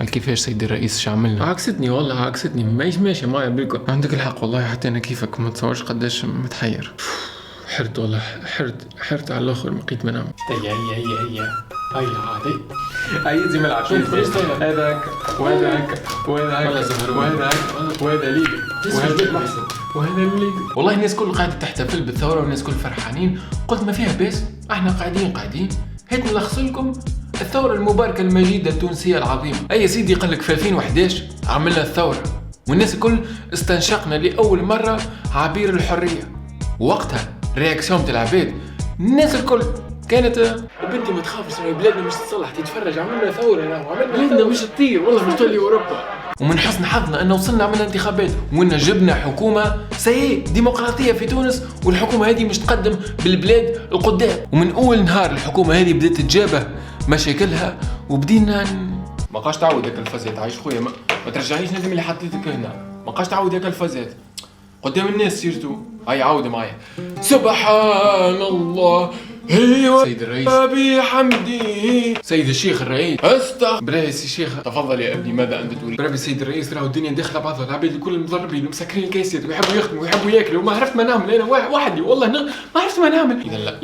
هل كيفاش سيدي الرئيس شو عملنا؟ عكستني والله، عكستني ماشي معايا بيكم. عندك الحق والله، حتى انا كيفك ما تصورش قداش متحير. حرت والله، حرت على الاخر، بقيت منام. هي عادي زي ما العب. شوف هذاك وهذاك وهذا ليلي وهذا ليلي. والله الناس كل قاعدة تحتفل بالثورة والناس كل فرحانين. قلت ما فيها بس، احنا قاعدين هيك نلخص لكم الثورة المباركة المجيدة التونسية العظيمة. اي سيدي قالك في 2011 عملنا الثورة والناس الكل استنشقنا لأول مرة عبير الحرية. وقتها رياكسيون تاع العباد الناس الكل كانت بنتي ما تخافش، بلادنا مش تصلح، تتفرج عملنا ثورة، بلادنا مش تطير والله، مش تولي اوروبا. ومن حسن حظنا انه وصلنا عملنا انتخابات وان جبنا حكومه ديمقراطيه في تونس، والحكومه هذه مش تقدم بالبلاد القدام. ومن اول نهار الحكومه هذه بدات تتجابه مشاكلها وبدينا ما بقاش تعاود هيك الفازات. عايش خويا، ما ترجعنيش ندم اللي حطيتك هنا، ما بقاش تعاود هيك الفازات قدام الناس سيرتو. هاي عاود معايا. سبحان الله ايوه سيد الرئيس ابي حمدي سيد الشيخ الرئيس استغفر يا شيخ. تفضل يا ابني، ماذا انت تريد؟ برافو سيد الرئيس، راهو الدنيا داخله بعضها، العباد الكل مضربين ومسكرين الكاسات ويحبوا يخدموا ويحبوا ياكلوا، وما عرفت ما نعمل انا وحدي والله ما عرفت ما نعمل. اذا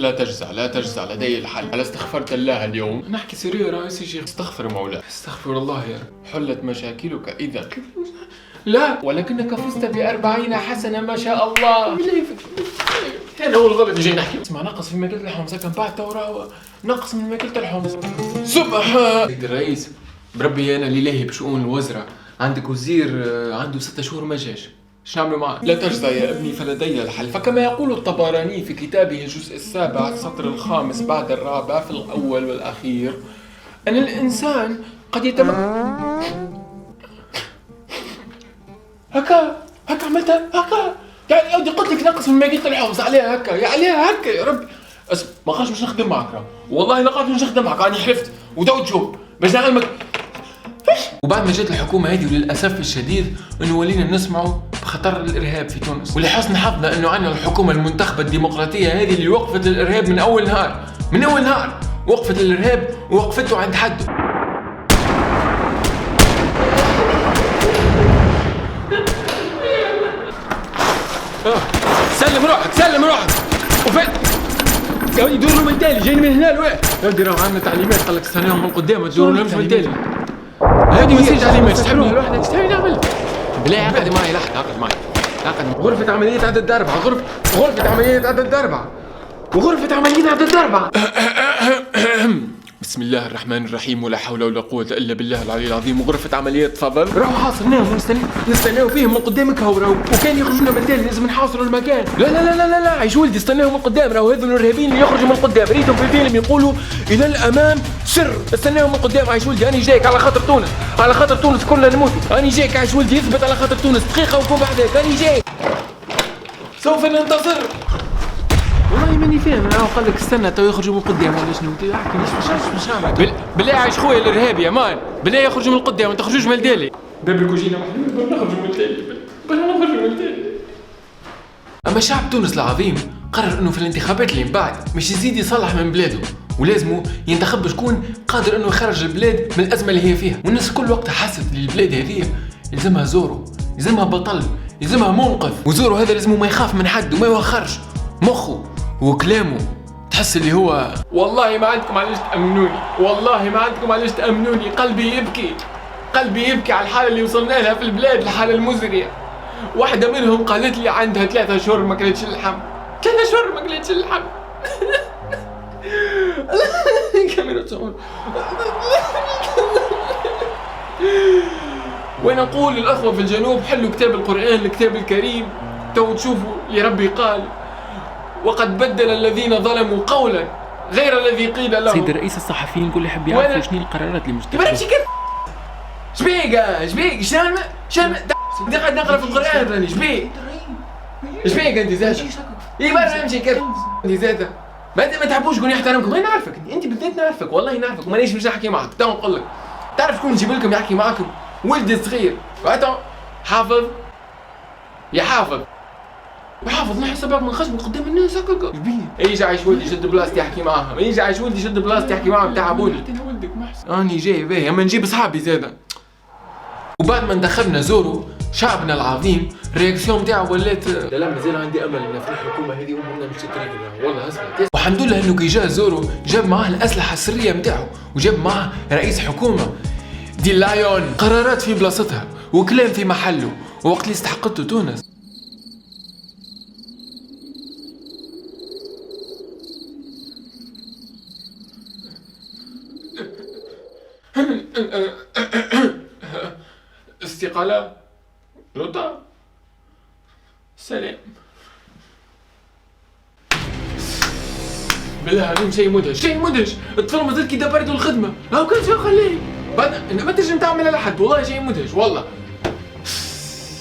لا تجزع لدي الحل. انا استغفرت الله اليوم. نحكي سيريو رئيس الشيخ. استغفر مولاي، استغفر الله يا رب. حلت مشاكلك اذا. لا ولكنك فزت ب40 حسنة ما شاء الله. هذا هو الغلط اللي جاي نحكي. اسمع، نقص في ماكلة الحمص، كان بعد ثورة نقص من ماكلة الحمص. سبحان سيد الرئيس، بربي انا لله بشؤون الوزراء، عندك وزير عنده 6 شهور ما جاش، ايش نعملوا معاه؟ لا تجزع يا ابني فلدي الحل. فكما يقول الطبراني في كتابه الجزء 7 السطر 5 بعد 4 في الأول والأخير أن الإنسان قد هكا عملتها هكا، يعني يا ودي قلت لك نقص من ماكينة الحفظ عليها هكا، يا رب. ما قاش مش نخدم معك، والله لا قاش مش نخدم معك، راني حلفت وداو تشوف باش نعلمك. وبعد ما جات الحكومة هذه وللأسف الشديد انه ولينا نسمعوا بخطر الإرهاب في تونس، ولحسن حظنا انه عندنا الحكومة المنتخبة الديمقراطية هذه اللي وقفت الإرهاب من أول نهار، وقفت الإرهاب ووقفته عند حده. سلم روحك وفين يا ولدي؟ دوروا من تالي، جايين من هنا لوين؟ يا ولدي راهو عندنا تعليمات، قال لك استناهم من قدام، ما تدوروا لهمش من تالي. هذه مسج تعليمات، تحبني لوحدك، ايش تبي نعمل؟ بالله عقد معي، عقد معي. غرفة عمليات عدد 4، غرفة عمليات عدد 4. بسم الله الرحمن الرحيم، ولا حول ولا قوة إلا بالله العلي العظيم. وغرفة عمليات تفضل. راهو حاصرناهم نستناو فيهم من قدامك هو، وكان يخرجونا من التالي، لازم نحاصروا المكان. لا عيش ولدي، استناهم من قدام، راهو هذو الإرهابيين اللي يخرجوا من قدام، ريتهم في فيلم يقولوا إلى الأمام سر. استناهم من قدام عيش ولدي، أنا جايك على خاطر تونس كلنا نموت. أنا جايك عيش ولدي، اثبت على خاطر تونس دقيقة وكون بعدك، أنا جايك سوف ننتصر. والله ماني فاهم، انا قال لك استنى تو يخرجوا من قدام ولا شنو؟ احكي مش نعمل. بالله عايش خويا الارهابي يا مان، بالله يخرجوا من قدام، ما تخرجوش من الدالي. باب الكوجينه محلول، نخرجوا من الدالي. اما شعب تونس العظيم قرر انه في الانتخابات اللي من بعد مش يزيد يصلح من بلاده، ولازمه ينتخب شكون قادر انه يخرج البلاد من الازمه اللي هي فيها. والناس كل وقت حست ان البلاد هذه يلزمها زورو، يلزمها بطل، يلزمها منقذ. وزورو هذا لازمه ما يخاف من حد وما يوخرش مخه وكلامه، تحس اللي هو والله ما عندكم علاش تأمنوني، قلبي يبكي على الحالة اللي وصلنا لها في البلاد، الحالة المزرية. واحدة منهم قالت لي عندها 3 شهور ما كلتش اللحم. كاميرا تصور. ونقول للأخوة في الجنوب حلوا كتاب القرآن، الكتاب الكريم، تو تشوفوا اللي ربي قال وقد بدل الذين ظلموا قولا غير الذي قيل لهم. سيد الرئيس، الصحفيين كل يحب يعرف شنو القرارات اللي متخذة. شبيك شنو قاعد نقرا في القرآن راني. شبيك انت زاد؟ برا امشي كيف انت زاد؟ ما تحبوش قولي احترمكم. انا نعرفك انت بالذات، نعرفك والله نعرفك، ومانيش مش نحكي معك. تو نقول لك، تعرف شكون نجيب لكم يحكي معاكم؟ ولدي صغير حافظ وحافظ نحسب من خشم قدام الناس هكاكا. يجي عايش ولدي شد بلاصتي يحكي معاهم، تاع ابوني. انا ولدك محسن، اني جاي باهي، اما نجيب اصحابي زاده وبعد ما انتخبنا زورو شعبنا العظيم الرياكسيون نتاعو ولات لا مازال عندي امل ان في الحكومه هذه امورنا مش تتغير والله اسمع. والحمد لله انه كي جاء زورو جاب معاه الاسلحه السريه نتاعو وجاب معاه رئيس حكومه دي لايون، قرارات في بلاصتها وكلام في محله ووقت اللي استحقته تونس. استقالة لوطا سلام. بالله عليهم شيء مدهش شيء مدهش. الطفل مازال كي دبرتوا الخدمة هاو كان شو خليه بعد ما تنجم تعمل على حد والله شيء مدهش والله.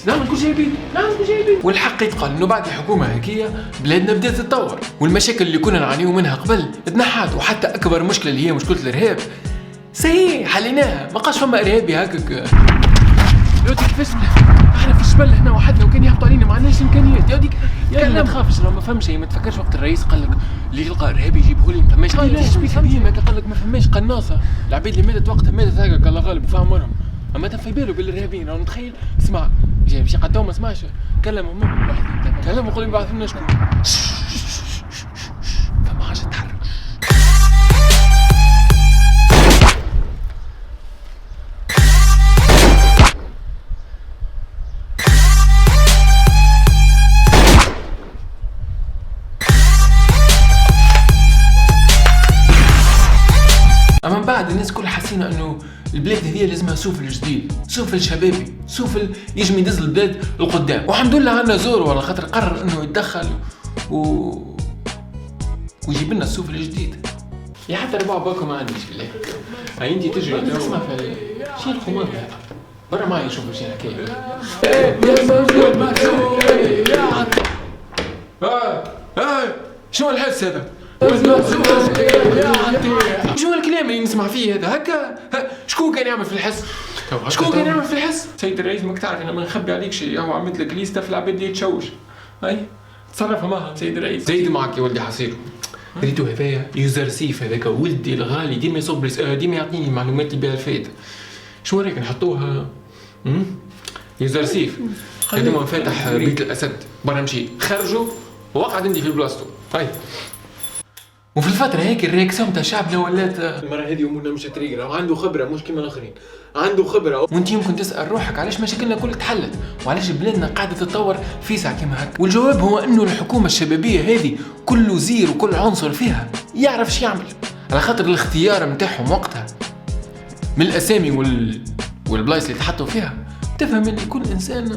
نعمل كل شيء بيدي نعمل كل شيء بيدي. والحق يتقال انه بعد الحكومة هكية بلادنا بدات تتطور والمشاكل اللي كنا نعانيو منها قبل تنحات وحتى اكبر مشكلة اللي هي مشكلة الارهاب سي حليناها. ما بقاش فما ارهابي هكاك. دلوقتي كيفاش احنا في الجبل هنا وحدنا وكان يهبطوا علينا ما عندناش امكانيات يا ديك يا ما تخافش لو ما فهمش ما تفكرش وقت الرئيس قال لك اللي يلقى ارهابي يجيبه لي ما فماش قال لك ما فماش قناصه العبيد اللي ماتت وقتها ماتت هكاك الله غالب وفاهم امرهم. اما في باله بالارهابيين راهو نتخيل اسمع جاي باش يقدموا ما سمعش كلمهم كلمهم وقول لي بعث لنا شكون فما حاجه تتحرك. اما بعد الناس كل حسينا انه البلاد هذه لازمها سوفل جديد سوفل شبابي سوفل يجم يدز البلاد القدام. والحمد لله عندنا زورو على خاطر قرر انه يتدخل ويجيب لنا السوفل الجديد. يا حتى ربع باكو ما عنديش بالله هاي انتي تجري تسمع في شي الخمار هذا برا معي شوفوا شي الحكايه. شنو الحس هذا؟ شو الكلام اللي نسمع فيه هذا هكا؟ شكون كان يعمل في الحس؟ شكون كان يعمل في الحس؟ سيد الرئيس ماك تعرف انا ما نخبي عليك شيء هو عملت لك ليسته في العباد اللي يتشوش. هاي تصرف معها سيد الرئيس. زيد معك يا ولدي حصيرو. ريتو هذايا يوزر سيف هذاك ولدي الغالي ديما يصب ديما يعطيني المعلومات اللي بها الفائده. شو رايك نحطوها؟ يوزر سيف هذا فاتح بيت الاسد برا مشي خرجوا وقعد عندي في بلاصتو. هاي وفي الفترة هيك الرياكسيون تاع شعبنا ولات المرة هذه امورنا مش تريقرا وعنده خبرة مش كيما الاخرين عنده خبرة. وانت يمكن تسأل روحك علاش مشاكلنا كلها تحلت وعلاش بلادنا قاعدة تتطور في ساعة كيما هكا. والجواب هو انه الحكومة الشبابية هذه كل وزير وكل عنصر فيها يعرف ايش يعمل على خاطر الاختيار نتاعهم وقتها من الاسامي والبلايص اللي تحطوا فيها تفهم ان كل انسان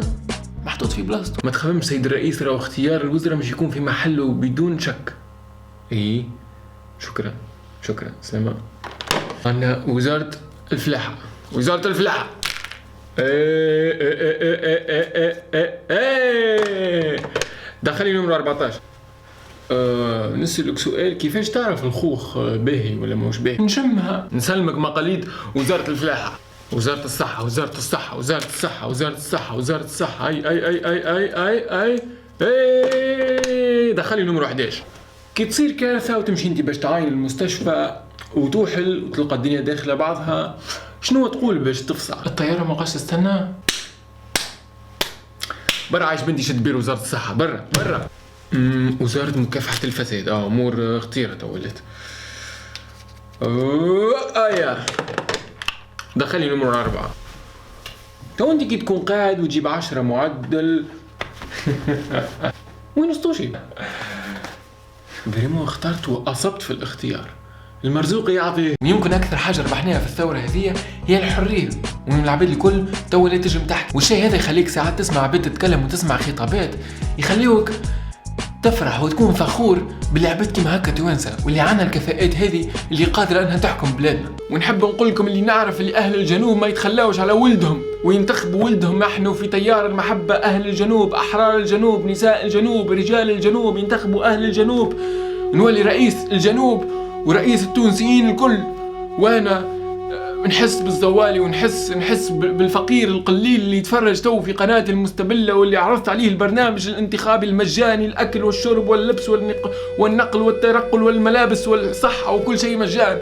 محطوط في بلاصته. ما تخممش سيد الرئيس راهو اختيار الوزراء مش يكون في محله بدون شك. ايه شكرا سلامة. عندنا وزارة الفلاحة دخلي نمرة 14. نسألك سؤال كيفاش تعرف الخوخ باهي ولا مش باهي؟ نشمها. نسلمك مقاليد وزارة الفلاحة وزارة الصحة اي دخلي نمرة 11. كي تصير كارثة وتمشي انت باش تعاين المستشفى وتوحل وتلقى الدنيا داخلة بعضها شنو تقول باش تفصع؟ الطيارة ما بقاش تستنى برا عايش بنتي شد بير وزارة الصحة برا وزارة مكافحة الفساد امور خطيرة تولت. دخلي نمرة 4. تو انت كي تكون قاعد وتجيب 10 معدل وين اسطوشي؟ بريمو اخترت واصبت في الاختيار المرزوق يعطي. يمكن اكثر حاجه ربحناها في الثوره هذه هي الحريه ومن العباد الكل تو اللي تجم تحكي والشيء هذا يخليك ساعات تسمع عباد تتكلم وتسمع خطابات يخليوك تفرح وتكون فخور باللي عباد كيما هكا توانسه واللي عنا الكفاءات هذه اللي قادره انها تحكم بلادنا. ونحب نقول لكم اللي نعرف اللي اهل الجنوب ما يتخلاوش على ولدهم وينتخبوا ولدهم. نحن في تيار المحبه اهل الجنوب احرار الجنوب نساء الجنوب رجال الجنوب ينتخبوا اهل الجنوب نولي رئيس الجنوب ورئيس التونسيين الكل. وانا نحس بالزوالي ونحس بالفقير القليل اللي يتفرج تو في قناة المستبلة واللي عرضت عليه البرنامج الانتخابي المجاني الأكل والشرب واللبس والنقل والتنقل والملابس والصحة وكل شيء مجان.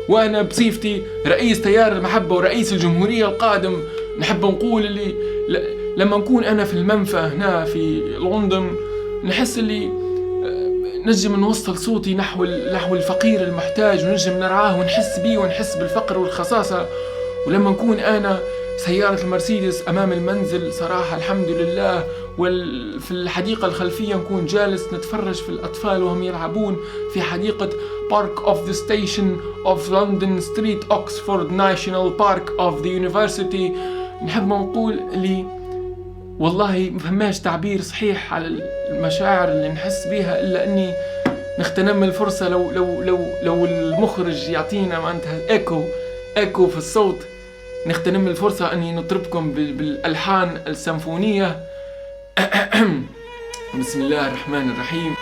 وأنا بصفتي رئيس تيار المحبة ورئيس الجمهورية القادم نحب نقول اللي لما نكون انا في المنفى هنا في لندن نحس اللي نجم نوصل صوتي نحو الفقير المحتاج، ونجم نرعاه ونحس بيه ونحس بالفقر والخصاصة. ولما نكون أنا سيارة المرسيدس أمام المنزل صراحة الحمد لله، في الحديقة الخلفية نكون جالس نتفرج في الأطفال وهم يلعبون في حديقة Park of the Station of London Street Oxford National Park of the University. نحب نقول اللي والله مفهماش تعبير صحيح على المشاعر اللي نحس بيها إلا أني نغتنم الفرصة لو المخرج يعطينا معناتها ايكو في الصوت، نغتنم الفرصة أني نطربكم بالألحان السيمفونية. بسم الله الرحمن الرحيم.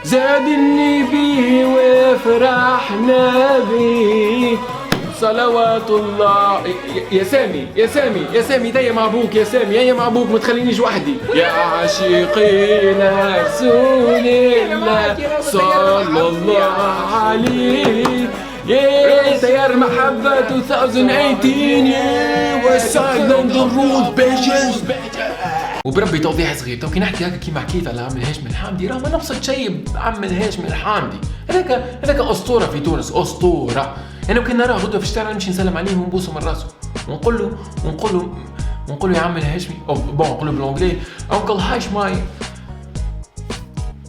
زادني بي وفرحنا بي صلوات الله. يا سامي دايما مع ابوك، يا سامي هيا مع ابوك ما تخلينيش وحدي. يا عاشقين رسول الله صلى الله عليه، يا تيار محبة 2018 وسايد لندن رود بيجز. وبربي توضيح صغير، تو كي نحكي هكا كيما حكيت على عم الهاشم الحامدي راه ما نقصد شيء بعم الهاشم الحامدي، هذاك اسطوره في تونس، اسطوره. انا كنا نراه غدوه في الشارع نمشي نسلم عليه ونبوسه من راسه ونقول له يا عم الهاشمي او بون نقول له بالانجلي Uncle Hashmi.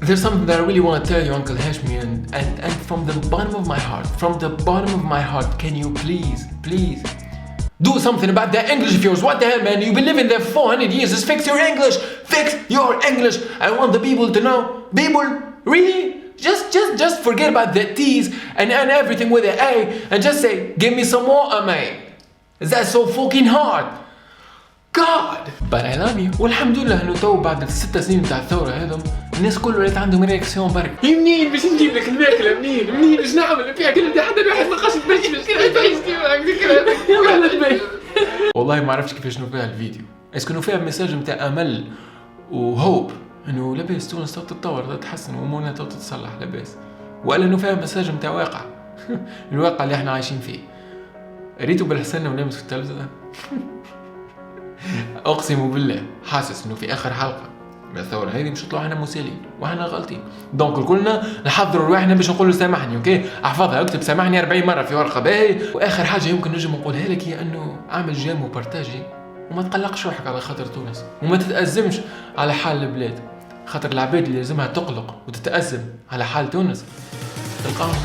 There's something that I really want to tell you, Uncle Hashmi, and from the bottom of my heart, can you please do something about that English of yours? What the hell, man? You've been living there for 400 years. Just fix your English. I want the people to know. People, really? Just forget about the T's and everything with the A and just say, give me some water, mate. Is that so fucking hard? God. But I love you. والحمد لله انه تو بعد ال6 سنين تاع الثورة هذم الناس كل ولات عندهم رياكسيون برك. منين باش نجيب لك الماكلة؟ منين باش نعمل فيها كل ده؟ حتى الواحد ما قاش يبرش والله ما عرفتش كيفاش نوفيها الفيديو. اسكو نوفيها بمساج نتاع امل وهوب انه لاباس تونس تو تتطور تتحسن وامورنا تو تتصلح لاباس، ولا نوفيها مساج نتاع واقع الواقع اللي احنا عايشين فيه. ريتو بالحسن ولامس في التلفزة. اقسم بالله حاسس انه في اخر حلقه من الثوره هذه مش نطلعوا احنا مسالين واحنا غلطين. دونك كلنا نحضروا رواحنا باش نقول له سامحني. اوكي احفظها، اكتب سامحني 40 مره في ورقه باهي. واخر حاجه يمكن نجم نقولها لك هي انه اعمل جيم وبارتاجي وما تقلقش روحك على خاطر تونس، وما تتأزمش على حال البلاد، خاطر العباد اللي لازمها تقلق وتتأزم على حال تونس تلقاهم.